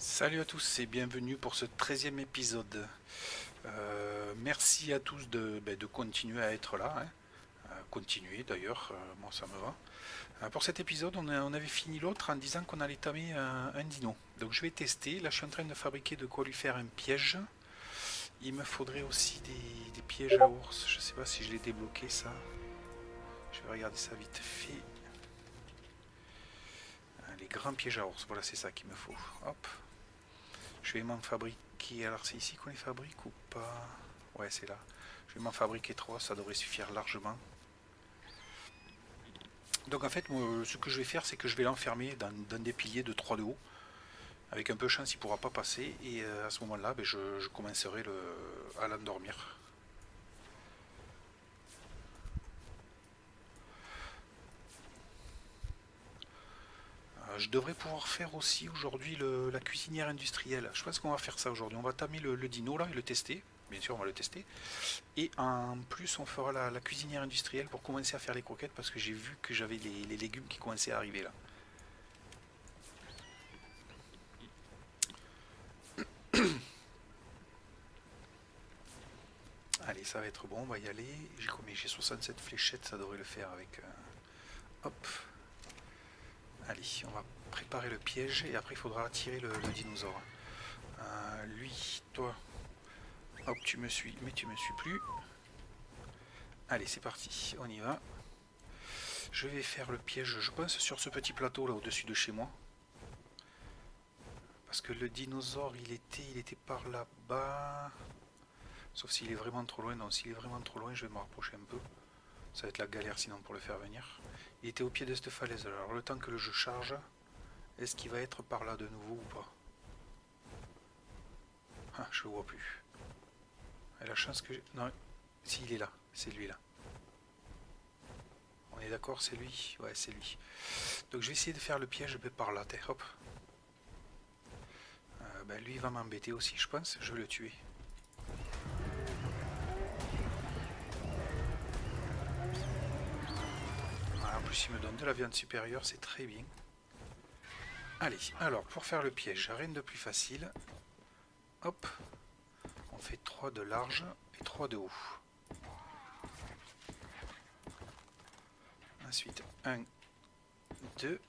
Salut à tous et bienvenue pour ce 13e épisode. Merci à tous de continuer à être là, hein. Continuer d'ailleurs, moi ça me va. Pour cet épisode, on avait fini l'autre en disant qu'on allait tamer un dino. Donc je vais tester. Là, je suis en train de fabriquer de quoi lui faire un piège. Il me faudrait aussi des pièges à ours. Je sais pas si je l'ai débloqué ça. Je vais regarder ça vite fait. Les grands pièges à ours, voilà, c'est ça qu'il me faut. Hop. Je vais m'en fabriquer. Alors, c'est ici qu'on les fabrique ou pas? Ouais, c'est là. Je vais m'en fabriquer 3, ça devrait suffire largement. Donc, en fait, moi, ce que je vais faire, c'est que je vais l'enfermer dans des piliers de 3 de haut. Avec un peu de chance, il ne pourra pas passer. Et à ce moment-là, je commencerai à l'endormir. Je devrais pouvoir faire aussi aujourd'hui la cuisinière industrielle. Je pense qu'on va faire ça aujourd'hui. On va tamer le dino là et le tester. Bien sûr, on va le tester. Et en plus, on fera la cuisinière industrielle pour commencer à faire les croquettes parce que j'ai vu que j'avais les légumes qui commençaient à arriver là. Allez, ça va être bon, on va y aller. J'ai combien? J'ai 67 fléchettes, ça devrait le faire avec... hop. Allez, on va préparer le piège et après il faudra attirer le dinosaure. Lui, toi, hop, tu me suis, mais tu me suis plus. Allez, c'est parti, on y va. Je vais faire le piège, je pense, sur ce petit plateau là au-dessus de chez moi. Parce que le dinosaure, il était par là-bas. Sauf s'il est vraiment trop loin. Non, s'il est vraiment trop loin, je vais me rapprocher un peu. Ça va être la galère sinon pour le faire venir. Il était au pied de cette falaise. Alors le temps que le jeu charge, est-ce qu'il va être par là de nouveau ou pas? Ah, je le vois plus. Et la chance que j'ai... Non, s'il est là, c'est lui là. On est d'accord, c'est lui? Ouais, c'est lui. Donc je vais essayer de faire le piège par là. Hop. Lui il va m'embêter aussi, je pense. Je vais le tuer. Voilà, en plus, il me donne de la viande supérieure, c'est très bien. Allez, alors pour faire le piège, rien de plus facile. Hop, on fait 3 de large et 3 de haut. Ensuite, 1, 2.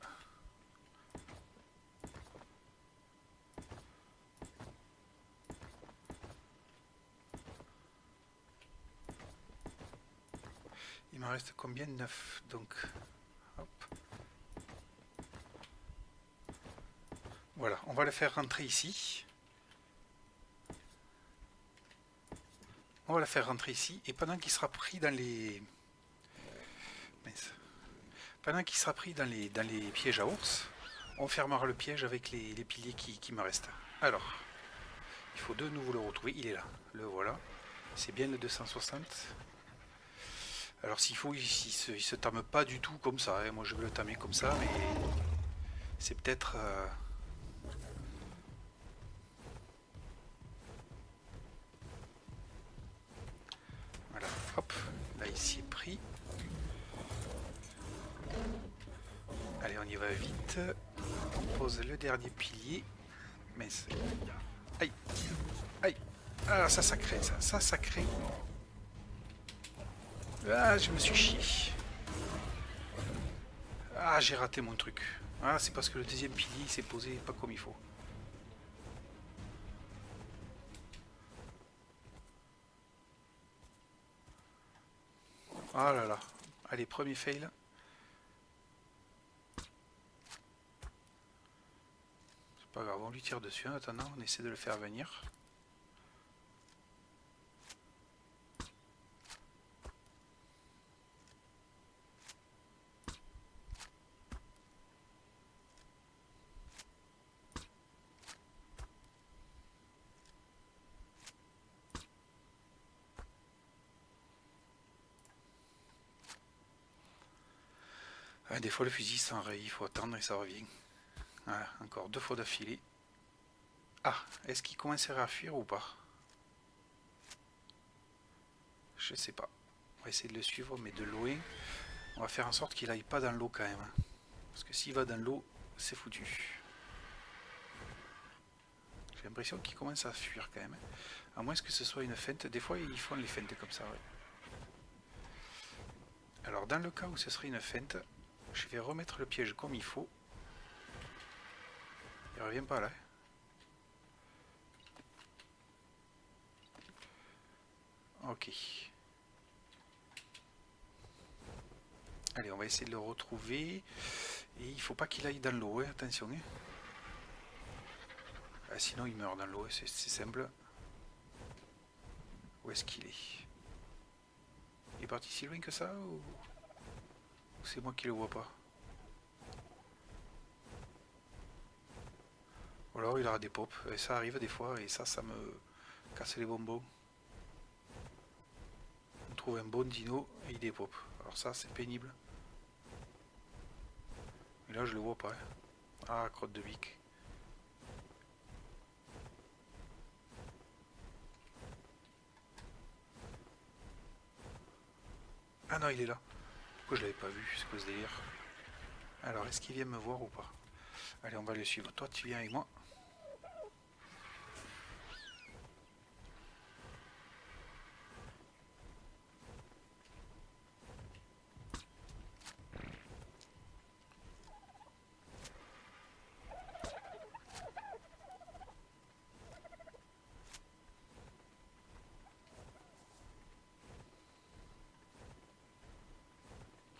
Il m'en reste combien? 9. Donc, hop. Voilà, on va le faire rentrer ici. On va le faire rentrer ici. Et pendant qu'il sera pris dans les... Mince. Pendant qu'il sera pris dans les pièges à ours, on fermera le piège avec les piliers qui me restent. Alors, il faut de nouveau le retrouver. Il est là. Le voilà. C'est bien le 260. Alors s'il faut, il se tame pas du tout comme ça, hein. Moi je vais le tamer comme ça, mais c'est peut-être... Voilà, hop, là ici est pris. Allez, on y va vite. On pose le dernier pilier. Mais aïe, aïe. Ah, ça crée, ça crée. Ah, je me suis chié. Ah, j'ai raté mon truc. Ah, c'est parce que le deuxième pilier s'est posé pas comme il faut. Ah là là. Allez, premier fail. C'est pas grave, on lui tire dessus. En attendant, on essaie de le faire venir. Ah, des fois le fusil s'enraye, il faut attendre et ça revient. Voilà, encore 2 fois d'affilée. Ah, est-ce qu'il commencerait à fuir ou pas? Je sais pas. On va essayer de le suivre, mais de loin. On va faire en sorte qu'il aille pas dans l'eau quand même. Parce que s'il va dans l'eau, c'est foutu. J'ai l'impression qu'ils commencent à fuir quand même. À moins que ce soit une feinte. Des fois, ils font les feintes comme ça. Ouais. Alors, dans le cas où ce serait une feinte, je vais remettre le piège comme il faut. Il revient pas là. Ok. Allez, on va essayer de le retrouver. Et il faut pas qu'il aille dans l'eau, hein, attention. Hein. Ah, sinon, il meurt dans l'eau, c'est simple. Où est-ce qu'il est? Il est parti si loin que ça ou c'est moi qui le vois pas? Ou alors il aura des pops, et ça arrive des fois, et ça me casse les bonbons. On trouve un bon dino et il des pops. Alors ça, c'est pénible. Et là, je le vois pas. Hein. Ah, crotte de bique. Ah non, il est là. Pourquoi je l'avais pas vu, c'est quoi ce délire? Alors, est-ce qu'il vient me voir ou pas? Allez, on va le suivre. Toi, tu viens avec moi.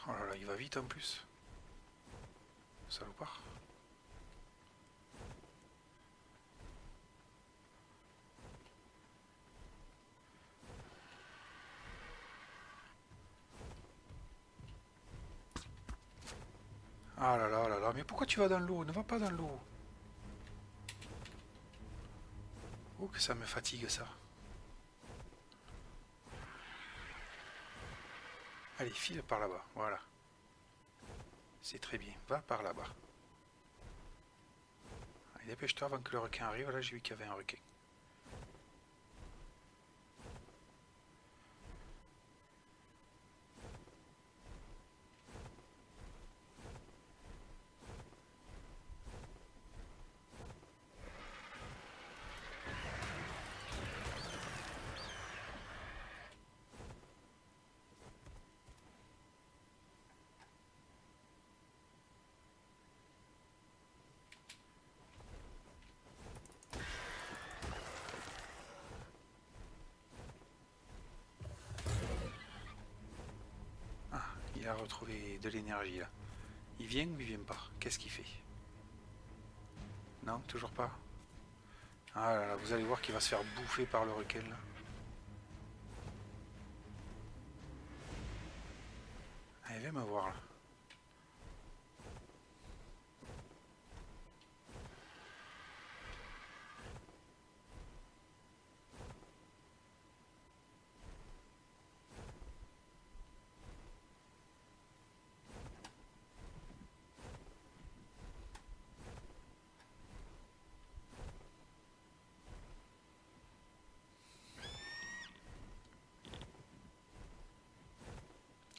Oh là là, il va vite en plus. Salopard. Ah là là là là, mais pourquoi tu vas dans l'eau? Ne va pas dans l'eau. Oh que ça me fatigue ça. Allez, file par là-bas, voilà. C'est très bien, va par là-bas. Allez, dépêche-toi avant que le requin arrive, là j'ai vu qu'il y avait un requin. Il a retrouvé de l'énergie là. Il vient ou il vient pas? Qu'est-ce qu'il fait? Non, toujours pas. Ah là là, vous allez voir qu'il va se faire bouffer par le requin là. Allez, viens me voir là.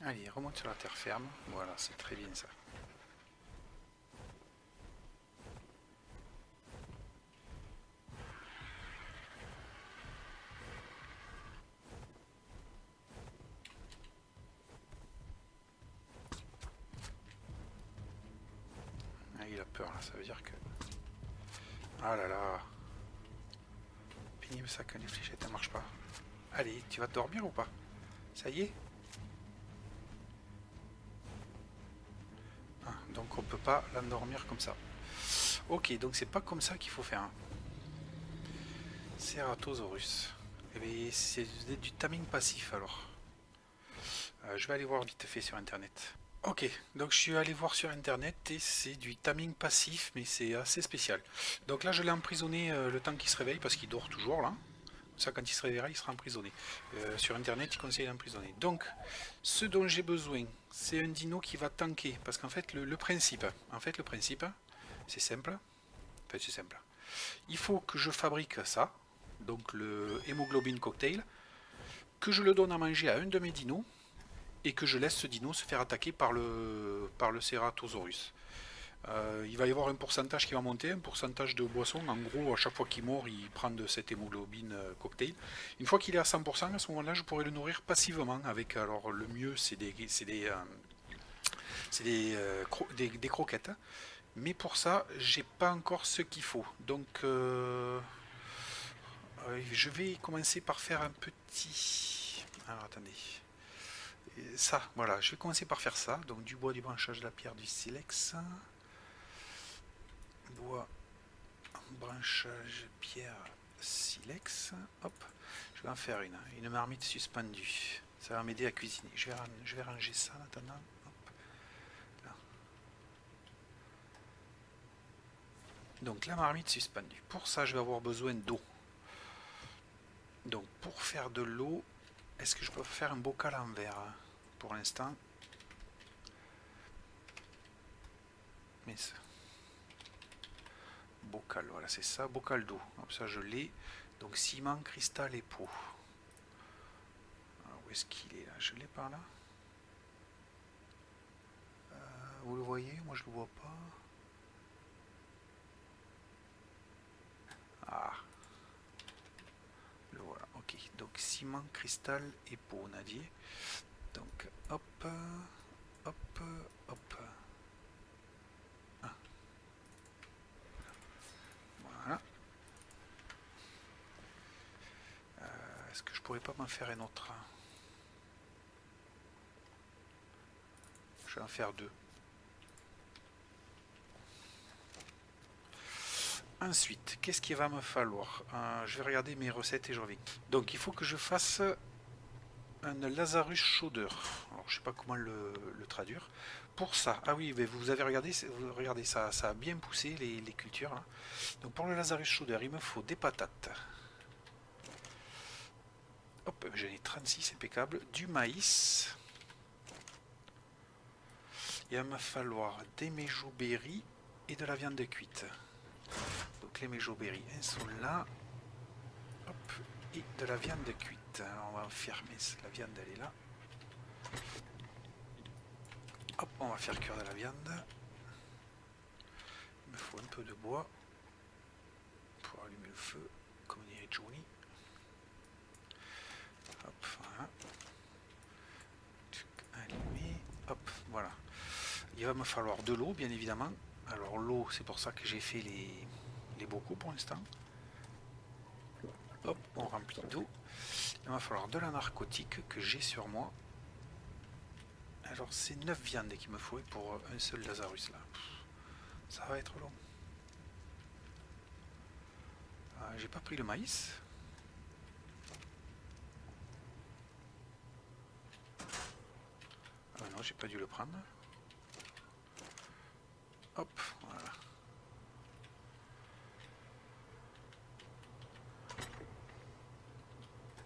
Allez, remonte sur la terre ferme. Voilà, c'est très bien ça. Ah, il a peur là, ça veut dire que... Ah là là. Pénible ça quand les fléchettes ne marchent pas. Allez, tu vas dormir ou pas? Ça y est? Ah, donc on peut pas l'endormir comme ça. Ok, donc c'est pas comme ça qu'il faut faire. Hein. Ceratosaurus. Eh bien, c'est du timing passif alors. Je vais aller voir vite fait sur internet. Ok, donc je suis allé voir sur internet et c'est du timing passif, mais c'est assez spécial. Donc là, je l'ai emprisonné le temps qu'il se réveille parce qu'il dort toujours là. Ça, quand il se réveillera, il sera emprisonné. Sur internet, il conseille d'emprisonner. Donc, ce dont j'ai besoin, c'est un dino qui va tanker. Parce qu'en fait, le principe, c'est simple. Enfin, c'est simple. Il faut que je fabrique ça, donc le hémoglobine cocktail, que je le donne à manger à un de mes dinos, et que je laisse ce dino se faire attaquer par le Ceratosaurus. Il va y avoir un pourcentage qui va monter, un pourcentage de boisson. En gros, à chaque fois qu'il mord, il prend de cette hémoglobine cocktail. Une fois qu'il est à 100%, à ce moment-là, je pourrais le nourrir passivement avec, alors le mieux, des croquettes. Mais pour ça, j'ai pas encore ce qu'il faut. Donc, je vais commencer par faire un petit... Alors, attendez. Ça, voilà, je vais commencer par faire ça. Donc, du bois, du branchage de la pierre, du silex. Bois, branchage, pierre, silex. Hop, je vais en faire une marmite suspendue. Ça va m'aider à cuisiner. Je vais ranger ça en attendant. Hop, là. Donc la marmite suspendue. Pour ça, je vais avoir besoin d'eau. Donc pour faire de l'eau, est-ce que je peux faire un bocal en verre pour l'instant? Mais ça... Bocal, voilà, c'est ça, bocal d'eau. Comme ça, je l'ai. Donc ciment, cristal et peau. Alors, où est-ce qu'il est là? Je l'ai par là. Vous le voyez? Moi, je le vois pas. Ah, le voilà. Ok. Donc ciment, cristal et peau, on a dit. Donc hop, hop, hop. Ah, voilà. Est-ce que je pourrais pas m'en faire un autre? Je vais en faire deux. Ensuite, qu'est-ce qu'il va me falloir? Je vais regarder mes recettes et je reviens. Donc, il faut que je fasse un Lazarus chaudeur. Alors, je sais pas comment le traduire. Pour ça, ah oui, mais vous avez regardé, regardez ça, ça a bien poussé les cultures. Là. Donc, pour le Lazarus chaudeur, il me faut des patates. Hop, j'en ai 36, impeccable. Du maïs. Il va me falloir des méjouberries et de la viande cuite. Donc les méjouberries, elles sont là. Hop, et de la viande cuite. Alors on va fermer, la viande elle est là. Hop, on va faire cuire de la viande. Il me faut un peu de bois pour allumer le feu, comme dirait Johnny. Hop, voilà. Allumé. Hop, voilà. Il va me falloir de l'eau, bien évidemment. Alors l'eau, c'est pour ça que j'ai fait les bocaux pour l'instant. Hop, on remplit d'eau. Il va falloir de la narcotique que j'ai sur moi. Alors c'est 9 viandes qu'il me faut pour un seul Lazarus là. Ça va être long. J'ai pas pris le maïs. Non, j'ai pas dû le prendre. Hop, voilà.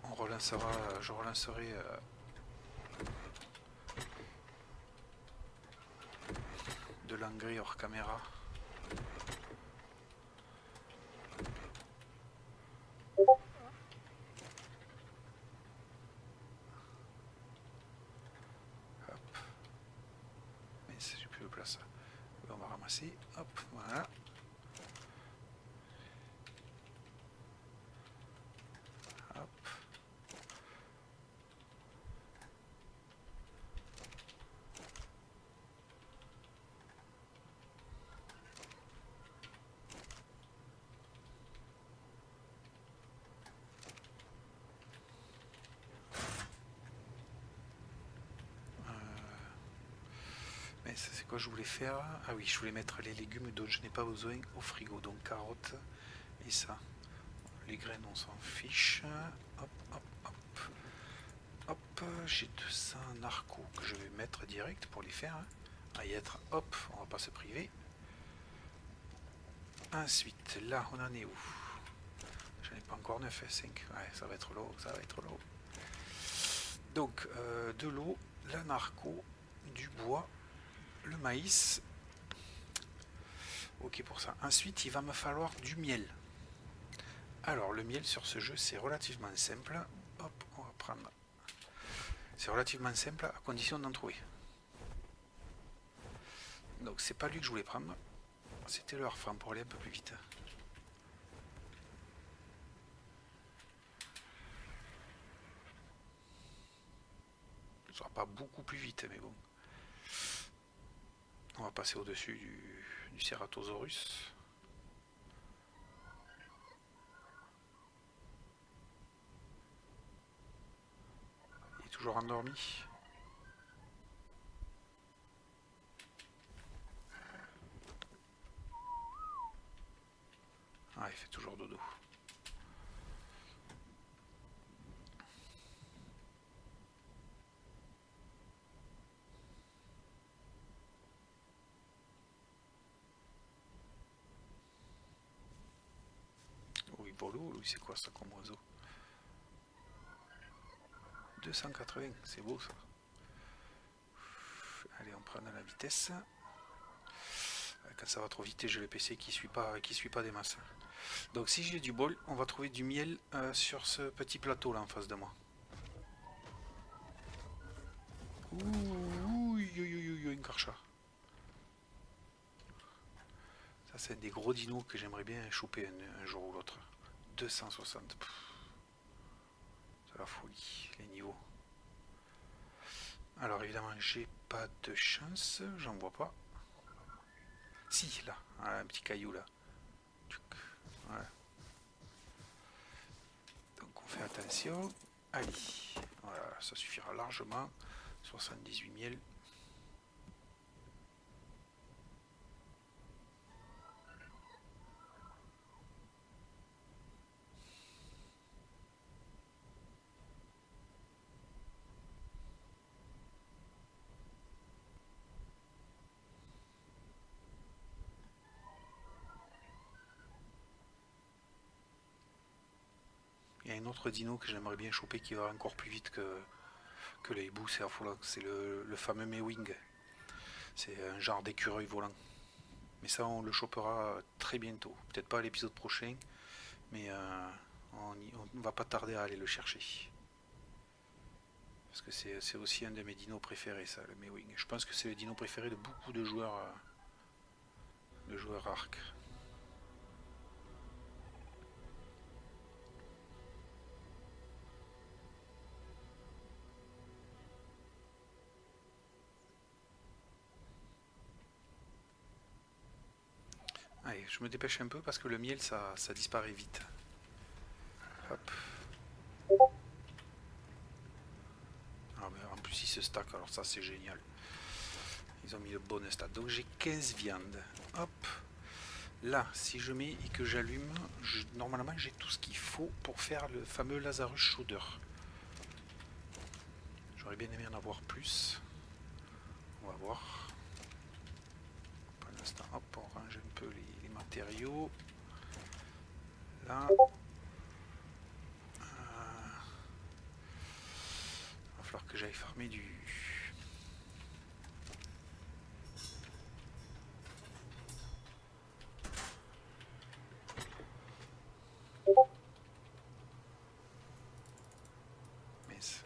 On relancera, je relancerai de l'engrais hors caméra. Hop. Mais j'ai plus de place. On va ramasser. Hop, voilà. Hop. Mais ça, c'est quoi je voulais faire? Ah oui, je voulais mettre les légumes dont je n'ai pas besoin au frigo. Donc carottes et ça. Les graines, on s'en fiche. Hop, hop, hop. Hop, j'ai 200 narcos que je vais mettre direct pour les faire. À y être, hop, on va pas se priver. Ensuite, là, on en est où? J'en ai pas encore 9, 5. Ouais, ça va être lourd, ça va être lourd. Donc, de l'eau, la narco, du bois, le maïs. Ok pour ça. Ensuite, il va me falloir du miel. Alors, le miel sur ce jeu, c'est relativement simple. Hop, on va prendre. C'est relativement simple à condition d'en trouver. Donc c'est pas lui que je voulais prendre. C'était le harfang pour aller un peu plus vite. Ça sera pas beaucoup plus vite, mais bon. On va passer au-dessus du Ceratosaurus. Il est toujours endormi. Ah, il fait toujours dodo. Oui, pour l'eau, c'est quoi ça comme oiseau? 280, c'est beau ça. Allez, on prend dans la vitesse. Quand ça va trop vite, j'ai le PC qui suit pas des masses. Donc si j'ai du bol, on va trouver du miel sur ce petit plateau là en face de moi. Ouh, une carcha. Ça c'est des gros dinos que j'aimerais bien choper un jour ou l'autre. 260. C'est la folie, les niveaux. Alors évidemment, j'ai pas de chance, j'en vois pas. Si, là, un petit caillou là. Voilà. Donc on fait attention. Allez, voilà, ça suffira largement. 78 miel. Il y a un autre dino que j'aimerais bien choper qui va encore plus vite que les hiboux, c'est affolant. C'est le fameux Mewing. C'est un genre d'écureuil volant. Mais ça, on le chopera très bientôt. Peut-être pas à l'épisode prochain, mais on va pas tarder à aller le chercher. Parce que c'est aussi un de mes dinos préférés, ça, le Mewing. Je pense que c'est le dino préféré de beaucoup de joueurs arc. Allez, je me dépêche un peu parce que le miel, ça disparaît vite. Hop. Ah, mais en plus, il se stack, alors ça, c'est génial. Ils ont mis le bon stack. Donc, j'ai 15 viandes. Hop. Là, si je mets et que j'allume, normalement, j'ai tout ce qu'il faut pour faire le fameux Lazarus Shooter. J'aurais bien aimé en avoir plus. On va voir. Pour l'instant, hop, on range un peu les matériaux. Là. Il va falloir que j'aille farmer du... Mince.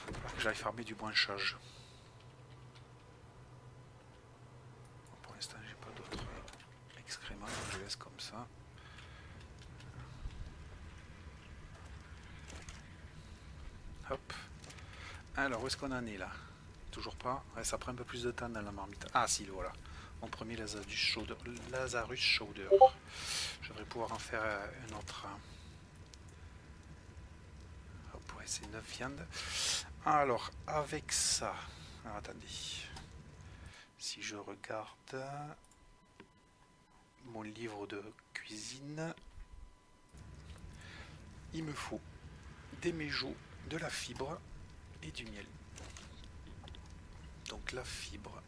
Il va falloir que j'aille farmer du branchage. Pour l'instant, j'ai pas d'autres excréments, donc je laisse comme ça. Hop. Alors, où est-ce qu'on en est là? Toujours pas. Ouais, ça prend un peu plus de temps dans la marmite. Ah si, voilà. Mon premier Lazarus Shooter. Je devrais pouvoir en faire un autre. Hop, ouais, c'est 9 viandes. Alors, avec ça... Alors, attendez. Si je regarde... mon livre de cuisine... Il me faut des méjots, de la fibre et du miel. Donc la fibre,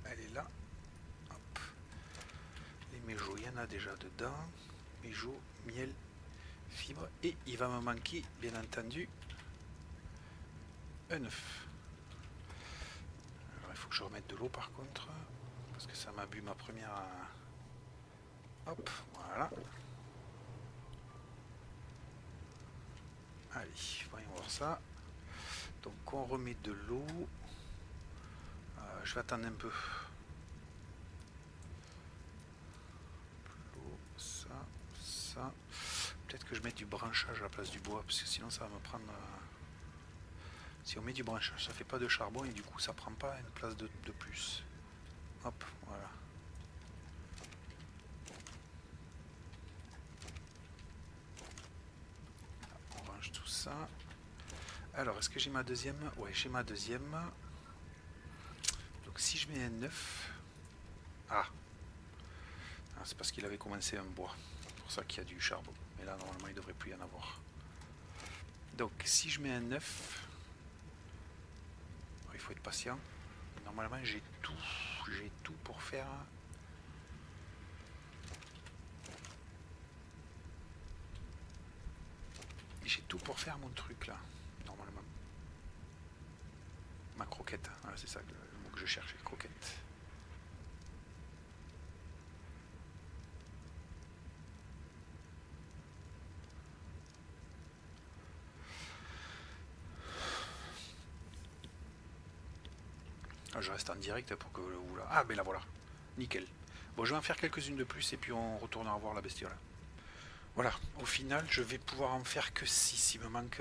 elle est là. Hop. Les méjots, il y en a déjà dedans. Méjots, miel, fibre. Et il va me manquer, bien entendu, un œuf. Alors il faut que je remette de l'eau par contre. Parce que ça m'a bu ma première... Hop, voilà. Allez, voyons voir ça. Donc on remet de l'eau. Je vais attendre un peu. L'eau, ça. Peut-être que je mette du branchage à la place du bois, parce que sinon ça va me prendre... Si on met du branchage, ça fait pas de charbon et du coup ça prend pas une place de plus. Hop, voilà. On range tout ça. Alors, est-ce que j'ai ma deuxième? Ouais, j'ai ma deuxième. Donc si je mets un œuf... Ah, c'est parce qu'il avait commencé un bois. C'est pour ça qu'il y a du charbon. Mais là, normalement, il ne devrait plus y en avoir. Donc, si je mets un œuf... Il faut être patient. Normalement, j'ai tout. J'ai tout pour faire... J'ai tout pour faire mon truc, là. Normalement. Ma croquette. Voilà, c'est ça le mot que je cherchais, croquette. Je reste en direct pour que vous là. Ah ben là voilà, nickel. Bon, je vais en faire quelques-unes de plus et puis on retournera voir la bestiole. Voilà, au final je vais pouvoir en faire que 6. Il me manque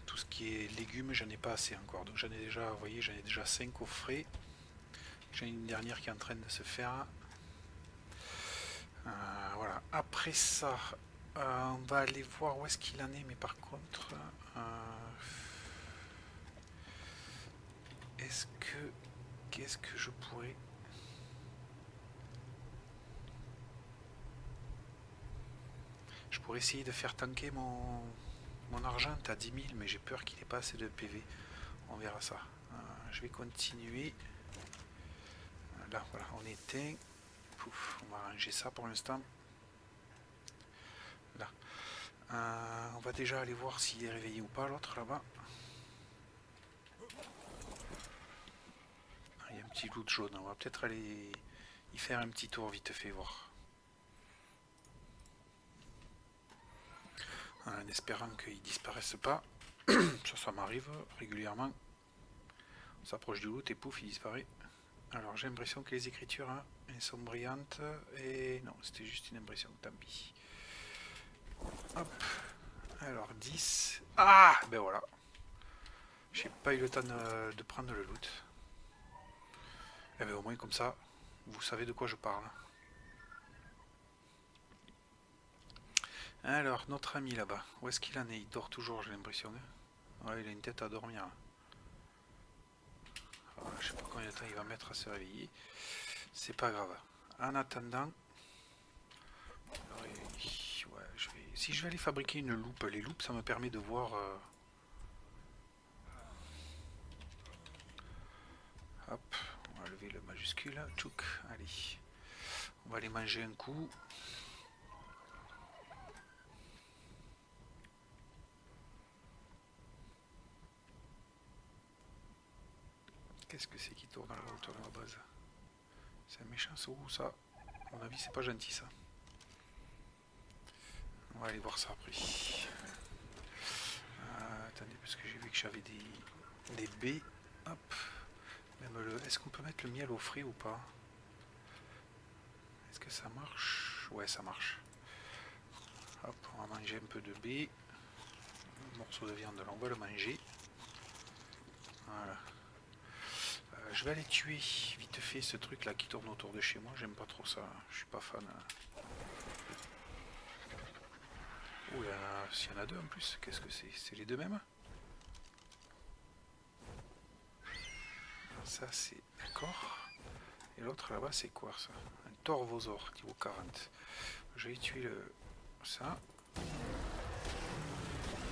tout ce qui est légumes, j'en ai pas assez encore. Donc j'en ai déjà, vous voyez, j'en ai déjà 5 au frais. J'en ai une dernière qui est en train de se faire. Voilà, après ça, on va aller voir où est-ce qu'il en est, mais par contre, qu'est-ce que je pourrais... Je pourrais essayer de faire tanker mon argent à 10 000, mais j'ai peur qu'il n'ait pas assez de PV. On verra ça. Je vais continuer. Là, voilà, on éteint. Pouf, on va ranger ça pour l'instant. Là. On va déjà aller voir s'il est réveillé ou pas, l'autre là-bas. Il y a un petit loot jaune. On va peut-être aller y faire un petit tour vite fait, voir. En espérant qu'il disparaisse pas. Ça m'arrive régulièrement. On s'approche du loot et pouf, il disparaît. Alors j'ai l'impression que les écritures hein, elles sont brillantes et non, c'était juste une impression, tant pis. Hop, alors 10. Ah, ben voilà. J'ai pas eu le temps de prendre le loot. Et ben au moins comme ça, vous savez de quoi je parle. Alors, notre ami là-bas, où est-ce qu'il en est? Il dort toujours, j'ai l'impression. Ouais, il a une tête à dormir. Alors, je sais pas combien de temps il va mettre à se réveiller. C'est pas grave. En attendant, ouais, si je vais aller fabriquer une loupe, les loupes ça me permet de voir. Hop, on va lever le majuscule. Tchouk, allez. On va aller manger un coup. Qu'est-ce que c'est qui tourne là autour de la base? C'est un méchant saut ça? À mon avis, c'est pas gentil ça. On va aller voir ça après. Attendez, parce que j'ai vu que j'avais des baies. Hop. Est-ce qu'on peut mettre le miel au frais ou pas? Est-ce que ça marche? Ouais, ça marche. Hop, on va manger un peu de baies. Un morceau de viande, là, on va le manger. Voilà. Je vais aller tuer vite fait ce truc là qui tourne autour de chez moi. J'aime pas trop ça. Je suis pas fan. Oh, s'il y en a deux en plus. Qu'est-ce que c'est? C'est les deux mêmes? Ça c'est d'accord. Et l'autre là-bas c'est quoi ça? Un torvosaure qui vaut 40. Je vais tuer ça.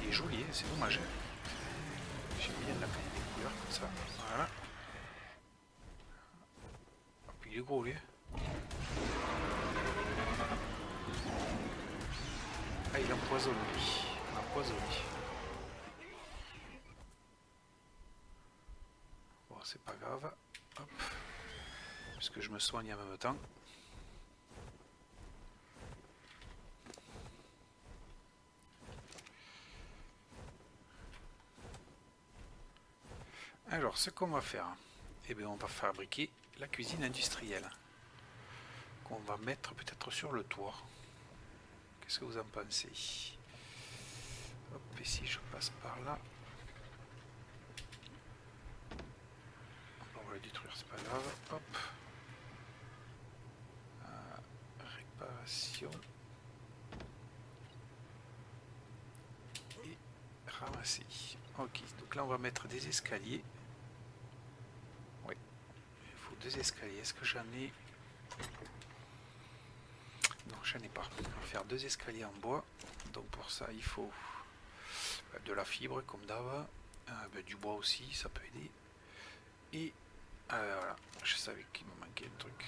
Il est joli, hein, c'est dommage. J'aime bien la qualité des couleurs comme ça. Voilà. Hop, il est gros lui. Ah, il empoisonne lui. Il empoisonne. Bon, c'est pas grave. Hop. Parce que je me soigne en même temps. Alors, ce qu'on va faire, eh bien, on va fabriquer la cuisine industrielle qu'on va mettre peut-être sur le toit. Qu'est-ce que vous en pensez? Hop, et si je passe par là, on va le détruire, c'est pas grave. Hop, réparation et ramasser. Ok, donc là on va mettre des escaliers. Oui, il faut 2 escaliers. Est-ce que j'en ai? Non, j'en ai pas. On va faire 2 escaliers en bois. Donc pour ça, il faut de la fibre comme d'hab, du bois aussi, ça peut aider. Et voilà, je savais qu'il me manquait un truc.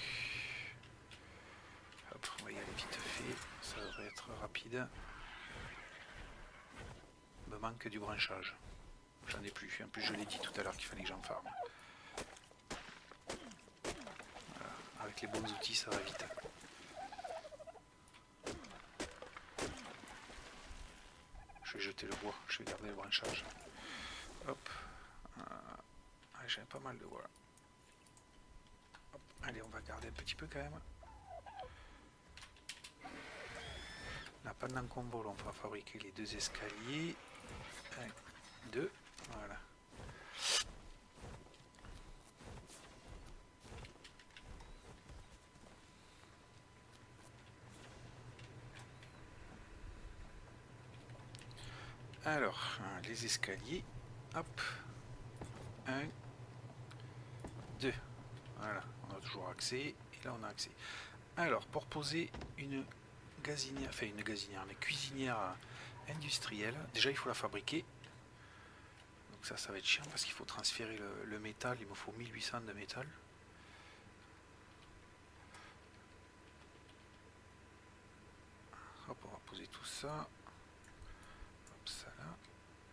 Hop, on va y aller vite fait, ça devrait être rapide. Il me manque du branchage. J'en ai plus. En plus, je l'ai dit tout à l'heure qu'il fallait que j'en farme. Voilà. Avec les bons outils, ça va vite. Je vais jeter le bois, je vais garder le branchage. Hop. J'ai pas mal de bois là. Hop. Allez, on va garder un petit peu quand même. Là, pendant qu'on vole, on va fabriquer les 2 escaliers. 1, 2, voilà. Alors, les escaliers. Hop. 1, 2. Voilà, on a toujours accès. Et là, on a accès. Alors, pour poser une gazinière, une cuisinière industrielle, déjà il faut la fabriquer. Donc ça va être chiant parce qu'il faut transférer le métal. Il me faut 1800 de métal. Hop, on va poser tout ça. Hop, ça là.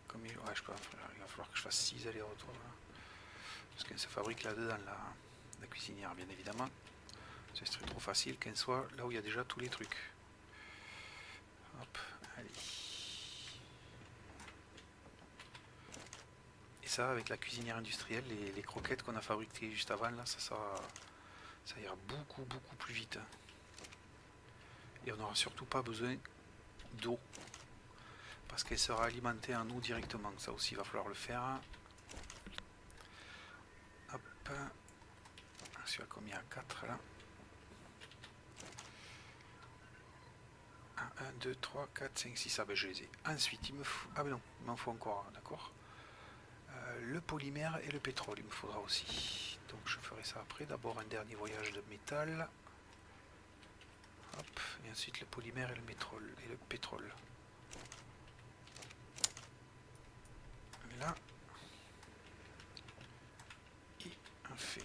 Comme il... Ouais, il va falloir que je fasse 6 allers-retours là. Parce qu'elle se fabrique là-dedans, la cuisinière, bien évidemment. Ce serait trop facile qu'elle soit là où il y a déjà tous les trucs. Hop, allez. Et ça, avec la cuisinière industrielle, les croquettes qu'on a fabriquées juste avant, là, ça ira beaucoup, beaucoup plus vite. Et on n'aura surtout pas besoin d'eau. Parce qu'elle sera alimentée en eau directement. Ça aussi, il va falloir le faire. Hop. Celui-là, comme il y a 4 là. 1, 2, 3, 4, 5, 6. Ah ben je les ai. Ensuite, il me faut... Ah ben non, il m'en faut encore un, d'accord. Le polymère et le pétrole, il me faudra aussi. Donc je ferai ça après. D'abord un dernier voyage de métal. Hop. Et ensuite le polymère et le pétrole. Là. Et on fait.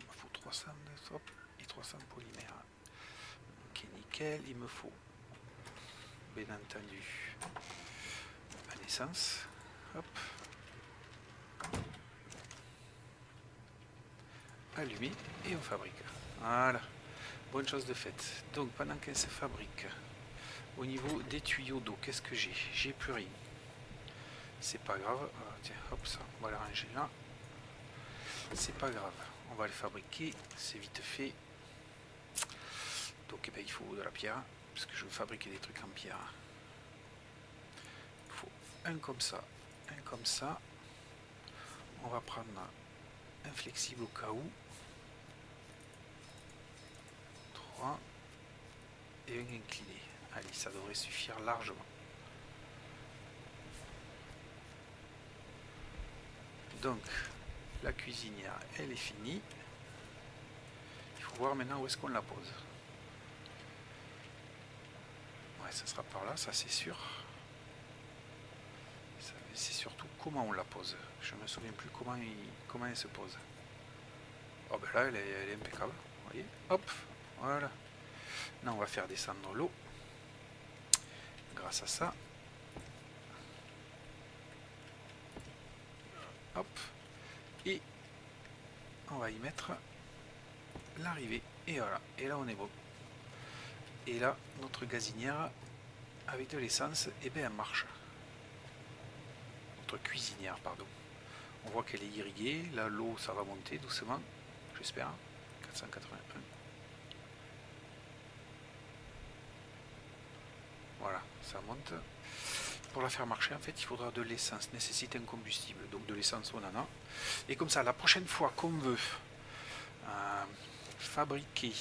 Il me faut 300 de hop, et 300 polymères. Ok, nickel. Il me faut, bien entendu, un essence. Hop. Allumer et on fabrique. Voilà. Bonne chose de faite. Donc pendant qu'elle se fabrique, au niveau des tuyaux d'eau, qu'est-ce que j'ai? J'ai plus rien. C'est pas grave. Tiens, hop, ça, on va la ranger là. C'est pas grave. On va les fabriquer. C'est vite fait. Donc eh ben, il faut de la pierre. Parce que je veux fabriquer des trucs en pierre. Il faut un comme ça. Un comme ça. On va prendre un flexible au cas où. 3. Et un incliné. Allez, ça devrait suffire largement. Donc, la cuisinière, elle est finie. Il faut voir maintenant où est-ce qu'on la pose. Ouais, ça sera par là, ça c'est sûr. C'est surtout comment on la pose. Je ne me souviens plus comment elle se pose. Oh ben là, elle est impeccable. Vous voyez? Hop, voilà. Là, on va faire descendre l'eau. Grâce à ça. Hop. Et on va y mettre l'arrivée. Et voilà. Et là, on est beau. Et là, notre gazinière, avec de l'essence, et bien elle marche. Notre cuisinière, pardon. On voit qu'elle est irriguée. Là, l'eau, ça va monter doucement. J'espère. 481. Voilà, ça monte. Pour la faire marcher, en fait, il faudra de l'essence. Nécessite un combustible. Donc de l'essence, on en a. Et comme ça, la prochaine fois qu'on veut fabriquer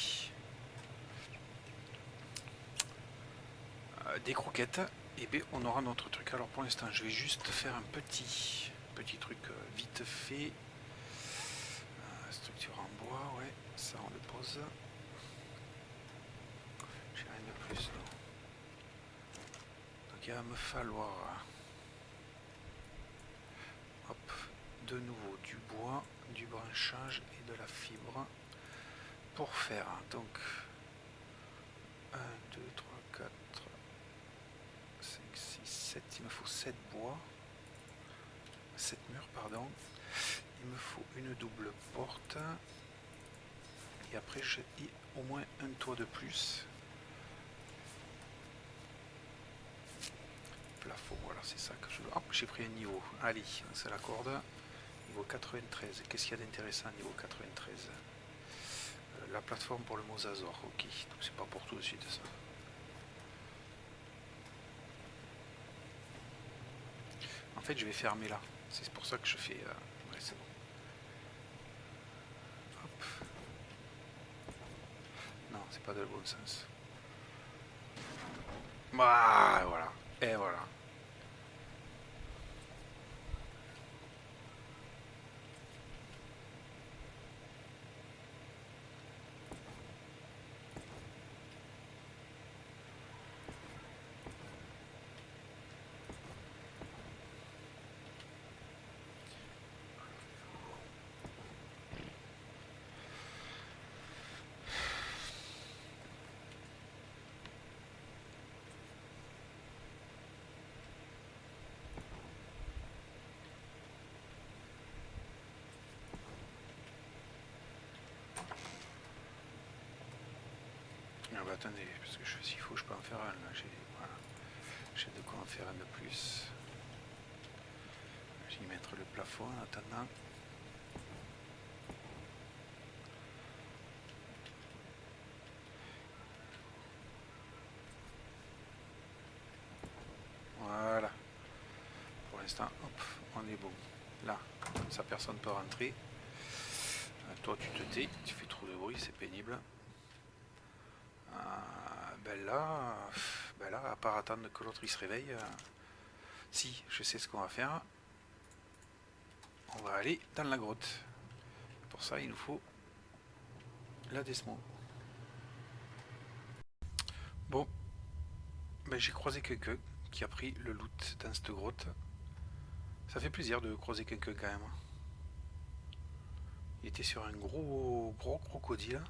des croquettes, et bien on aura notre truc. Alors pour l'instant, je vais juste faire un petit truc vite fait. Structure en bois, ouais, ça on le pose. J'ai rien de plus. Non. Donc il va me falloir hop, de nouveau du bois, du branchage et de la fibre pour faire donc 1, 2, 3, 4, 5, 6, 7, il me faut 7 bois, 7 murs, pardon. Il me faut une double porte. Et après, j'ai au moins un toit de plus. Plafond, voilà, c'est ça que je veux. Hop, j'ai pris un niveau. Allez, c'est la corde. Niveau 93. Qu'est-ce qu'il y a d'intéressant niveau 93? La plateforme pour le mosasaure. Ok, donc c'est pas pour tout de suite ça. En fait, je vais fermer là. C'est pour ça que je fais... Ouais, c'est bon. Hop. Non, c'est pas de le bon sens. Bah, voilà. Et voilà. Ah bah attendez, parce que s'il faut, je peux en faire un là. J'ai de quoi en faire un de plus. Je vais y mettre le plafond en attendant. Voilà. Pour l'instant, hop, on est bon. Là, comme ça personne ne peut rentrer. Toi tu te tais, tu fais trop de bruit, c'est pénible. Ben là, à part attendre que l'autre il se réveille, si, je sais ce qu'on va faire. On va aller dans la grotte. Pour ça, il nous faut la Desmo. Bon, ben, j'ai croisé quelqu'un qui a pris le loot dans cette grotte. Ça fait plaisir de croiser quelqu'un quand même. Il était sur un gros crocodile.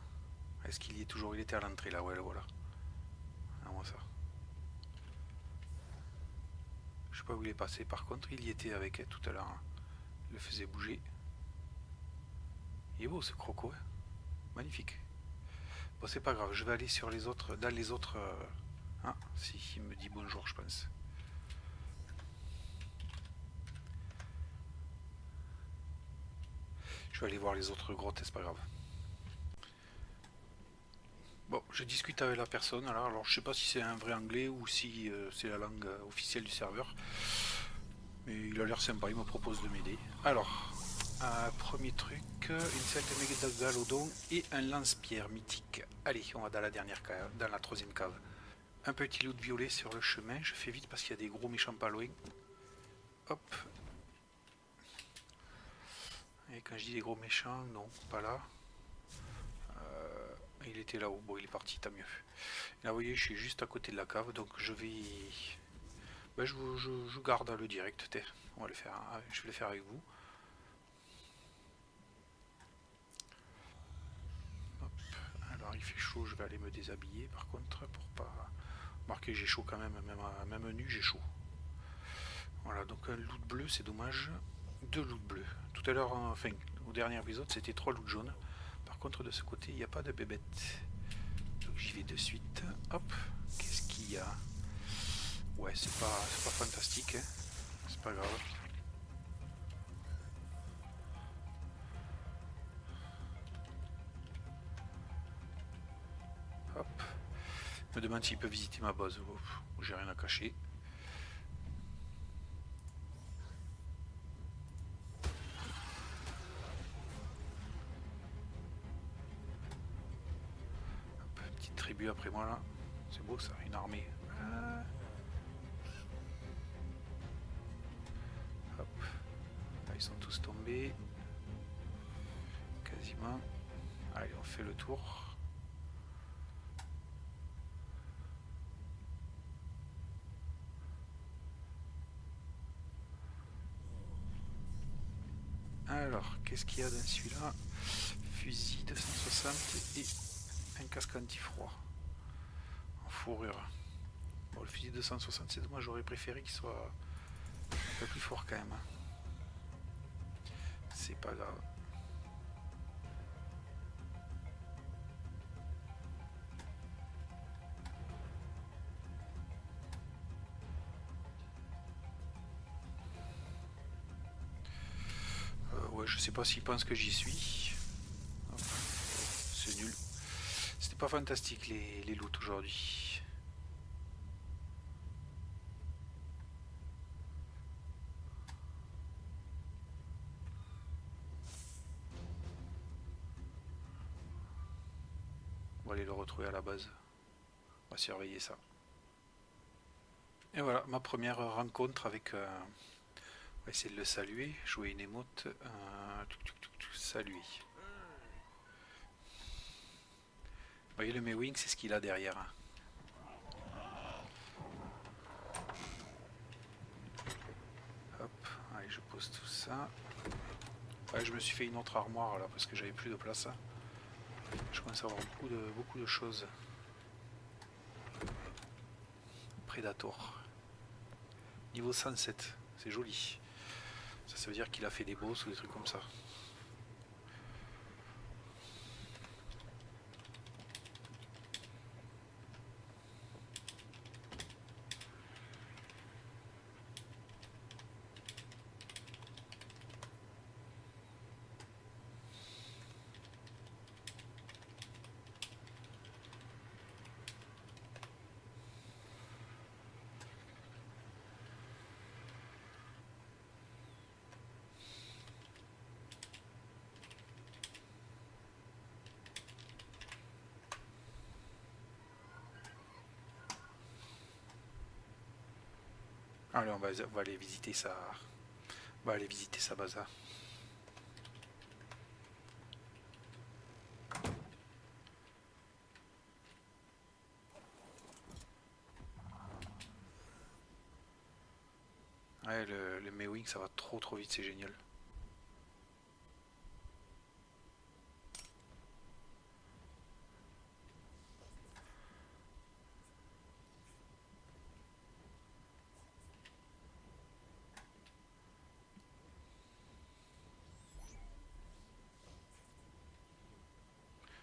Est-ce qu'il y est toujours? Il était à l'entrée là, ouais, voilà. Ah, moi ça. Je sais pas où il est passé, par contre il y était avec tout à l'heure. Hein. Il le faisait bouger. Il est beau ce croco, hein. Magnifique. Bon, c'est pas grave, je vais aller sur les autres, dans les autres. Ah, si, il me dit bonjour, je pense. Je vais aller voir les autres grottes, c'est pas grave. Bon, je discute avec la personne, alors je sais pas si c'est un vrai anglais ou si c'est la langue officielle du serveur. Mais il a l'air sympa, il me propose de m'aider. Alors, premier truc, une selle de mégalodon et un lance-pierre mythique. Allez, on va dans la dernière cave, dans la troisième cave. Un petit loot violet sur le chemin, je fais vite parce qu'il y a des gros méchants pas loin. Hop. Et quand je dis des gros méchants, non, pas là. Il était là-haut, bon il est parti, tant mieux. Et là vous voyez, je suis juste à côté de la cave, donc je vais... Ben, je garde le direct, on va le faire, je vais le faire avec vous. Hop. Alors il fait chaud, je vais aller me déshabiller par contre, pour pas marquer j'ai chaud quand même, même nu j'ai chaud. Voilà, donc un loot bleu, c'est dommage. 2 loot bleus. Tout à l'heure, enfin, au dernier épisode, c'était 3 loot jaunes. Par contre, de ce côté, il n'y a pas de bébête. Donc j'y vais de suite. Hop, qu'est-ce qu'il y a? Ouais, c'est pas fantastique, hein. C'est pas grave. Hop. Il me demande s'il peut visiter ma base. Où j'ai rien à cacher. Hop, petite tribu après moi là. C'est beau ça, une armée. Hop. Là, ils sont tous tombés. Quasiment. Allez, on fait le tour. Alors, qu'est-ce qu'il y a dans celui-là? Fusil 260 et un casque anti-froid en fourrure. Bon, le fusil 260, c'est dommage, j'aurais préféré qu'il soit un peu plus fort quand même. C'est pas grave. Ouais, je sais pas s'il pense que j'y suis. C'est nul. C'était pas fantastique les loots aujourd'hui. On va aller le retrouver à la base. On va surveiller ça. Et voilà, ma première rencontre avec... on va essayer de le saluer. Jouer une émote. Saluer. Vous voyez le Mewing, c'est ce qu'il a derrière. Hop, allez, je pose tout ça. Ouais, je me suis fait une autre armoire là parce que j'avais plus de place. Je commence à avoir beaucoup de choses. Predator. Niveau 107, c'est joli. Ça veut dire qu'il a fait des boss ou des trucs comme ça. Allez, on va aller visiter sa... On va aller visiter sa base. Ouais, le Mewing, ça va trop vite, c'est génial.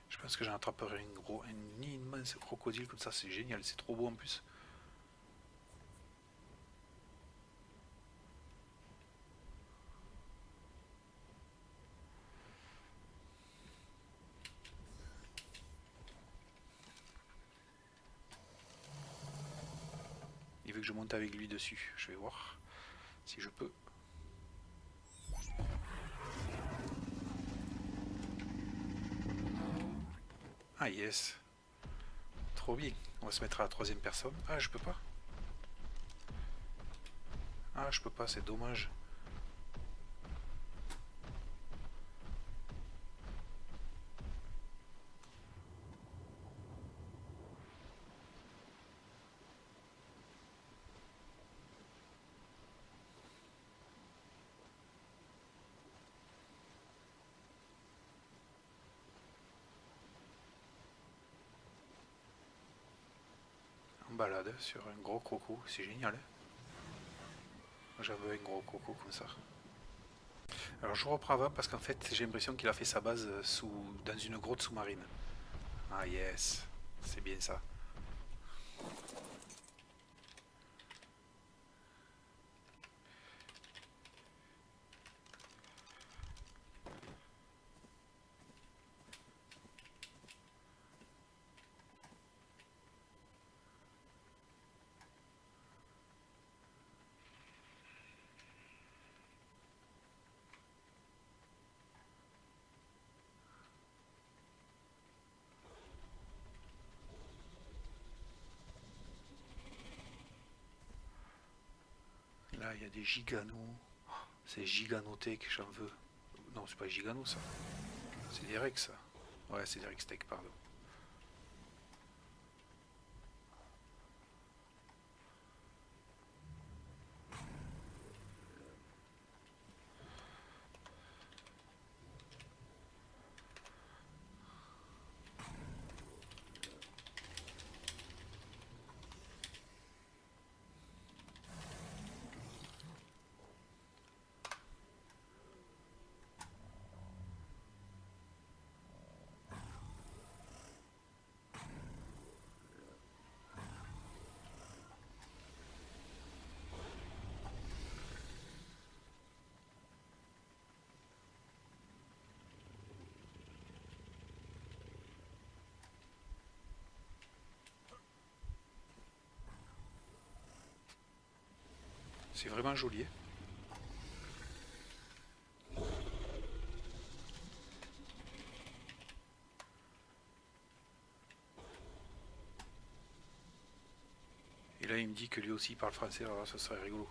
Je pense que j'en attraperai un immense crocodile comme ça, c'est génial, c'est trop beau en plus. Il veut que je monte avec lui dessus, je vais voir si je peux. Ah yes. Trop bien. On va se mettre à la troisième personne. Ah, je peux pas. Ah, je peux pas, c'est dommage. En balade sur un gros croco, c'est génial. Moi j'avais un gros croco comme ça. Alors je reprends avant parce qu'en fait j'ai l'impression qu'il a fait sa base dans une grotte sous-marine. Ah yes, c'est bien ça. il y a des giganos. C'est Giganotech, j'en veux. Non, c'est pas Gigano ça. C'est des Rex ça. Ouais, c'est des Rex Tech, pardon. C'est vraiment joli. Hein. Et là, il me dit que lui aussi il parle français, alors ça serait rigolo.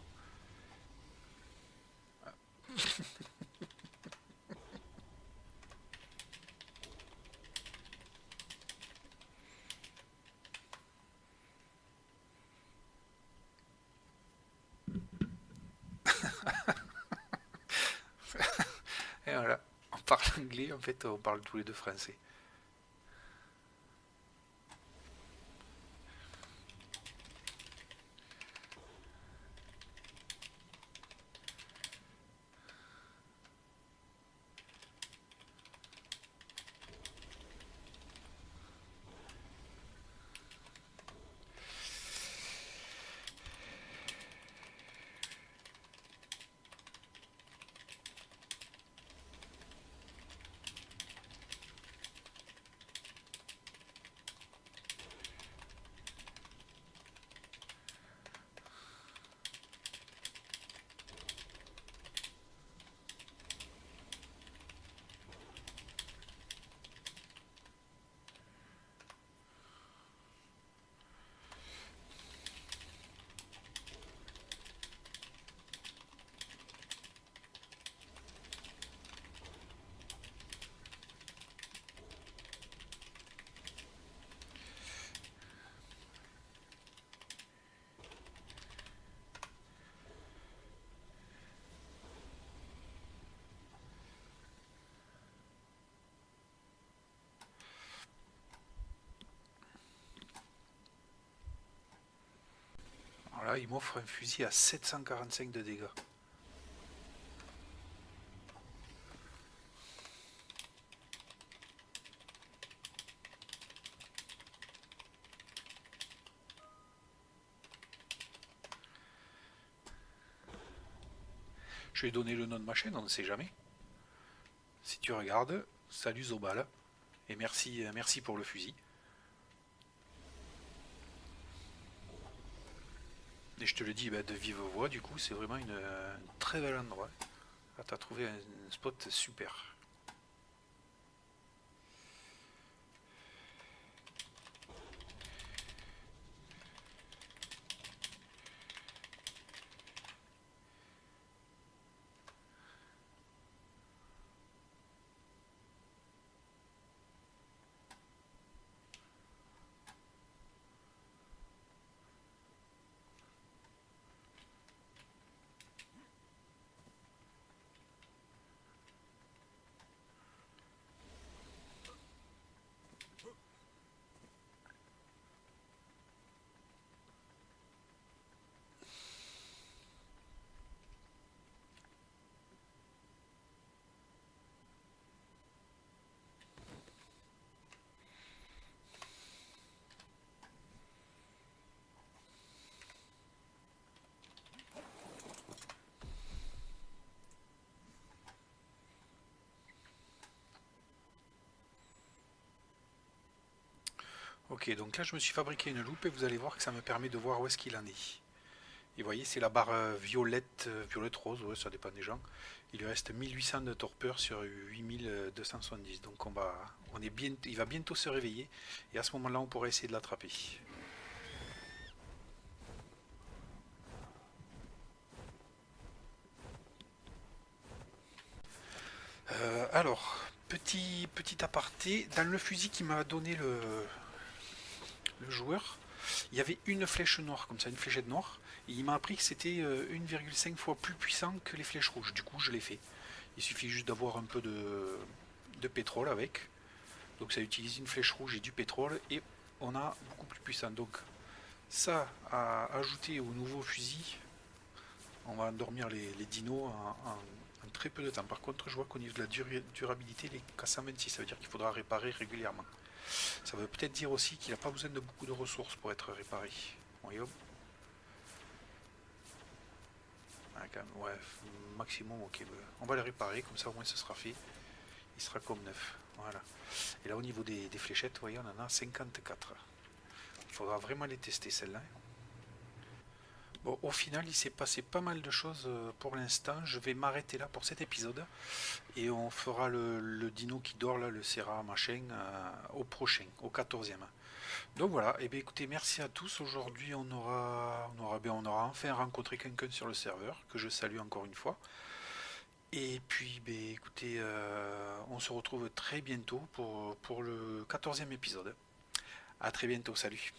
Et voilà, on parle anglais, en fait, on parle tous les deux français. Alors là, il m'offre un fusil à 745 de dégâts. Je vais donner le nom de ma chaîne, on ne sait jamais. Si tu regardes, salut Zobal. Et merci, merci pour le fusil. Et je te le dis bah, de vive voix, du coup, c'est vraiment un très bel endroit. Là, tu as trouvé un spot super. Ok, donc là je me suis fabriqué une loupe et vous allez voir que ça me permet de voir où est-ce qu'il en est. Et vous voyez, c'est la barre violette, violette rose, ouais, ça dépend des gens. Il lui reste 1800 de torpeur sur 8270. Donc on est bien, il va bientôt se réveiller. Et à ce moment-là, on pourrait essayer de l'attraper. Alors, petit aparté, dans le fusil qui m'a donné le joueur, il y avait une flèche noire, comme ça, une fléchette noire, et il m'a appris que c'était 1,5 fois plus puissant que les flèches rouges. Du coup, je l'ai fait. Il suffit juste d'avoir un peu de pétrole avec. Donc ça utilise une flèche rouge et du pétrole, et on a beaucoup plus puissant. Donc ça, à ajouter au nouveau fusil, on va endormir les dinos en très peu de temps. Par contre, je vois qu'au niveau de la durabilité, il est qu'à 126, ça veut dire qu'il faudra réparer régulièrement. Ça veut peut-être dire aussi qu'il n'a pas besoin de beaucoup de ressources pour être réparé. Voyons. Ah, quand même, ouais, maximum, ok. On va le réparer, comme ça au moins ce sera fait. Il sera comme neuf. Voilà. Et là, au niveau des fléchettes, voyez, on en a 54. Il faudra vraiment les tester, celles-là. Bon, au final, il s'est passé pas mal de choses pour l'instant. Je vais m'arrêter là pour cet épisode. Et on fera le dino qui dort, là, le Serra machin, au prochain, au 14e. Donc voilà, et bien écoutez, merci à tous. Aujourd'hui, on aura enfin rencontré quelqu'un sur le serveur, que je salue encore une fois. Et puis, ben, écoutez, on se retrouve très bientôt pour le 14e épisode. A très bientôt, salut.